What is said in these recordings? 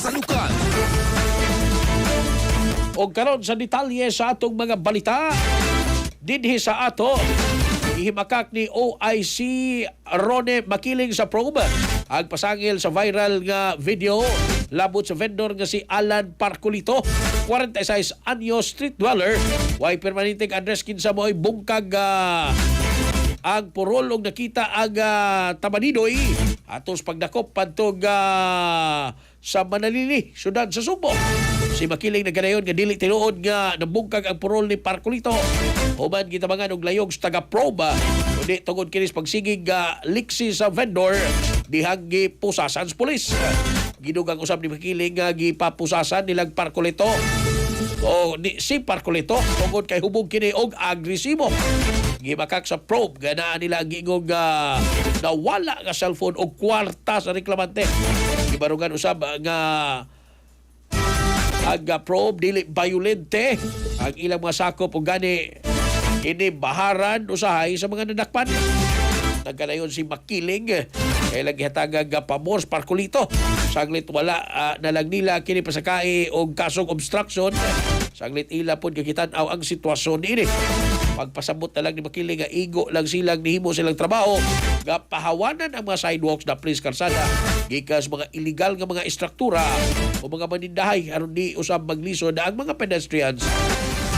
kasalukan. O karon sa detalye sa atong mga balita, dinhi sa ato, ihimakak ni OIC Rone Makiling sa probe ang pasangil sa viral nga video labot sa vendor nga si Alan Parcolito, 46 anyo, street dweller, way permanenteng address kinsa mo'y bungkag ang purol og nakita ang Tamanidoy atos pagdakop pantog sa Manalili, syudad sa Subo. Si Makiling nagkanayon nga dili tinuod nga nabungkag ang purol ni Parcolito. Human gitabangan og layog sa taga-proba kundi tungod kinis pagsigig liksi sa vendor dihang gipusasan sa pulis. Gidugang usab ni Makiling nga gipapusasan nilang Parcolito o si Parcolito tungod kay hubog kini og agresibo. Gimakak sa probe ganaan nila ang giingog nawala nga cellphone o kwarta sa reklamante. Gibarugan usab nga ang probe dili violente ang ilang mga sakop o gani inibaharan usahay sa mga nadakpan. Nagkanayon si Makiling kailang gihatagag pamor sa Parcolito. Saglit wala na lang nila kini pasakay og kasong obstruction. Saglit ila pod gakita-aw ang sitwasyon ini. Pagpasabot na lang ni Makiling nga igo lang silang nihimo silang trabaho nga pahawanan ang mga sidewalks na police karsada gikas mga illegal nga mga istruktura o mga manindahay aron di usab maglisod ang mga pedestrians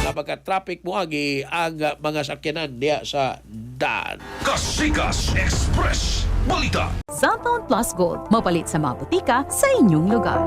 na magka-traffic moagi ang mga sakyanan diya sa daan. Kasikas Express Balita. Cellphone Plus Gold, mapalit sa mga butika sa inyong lugar.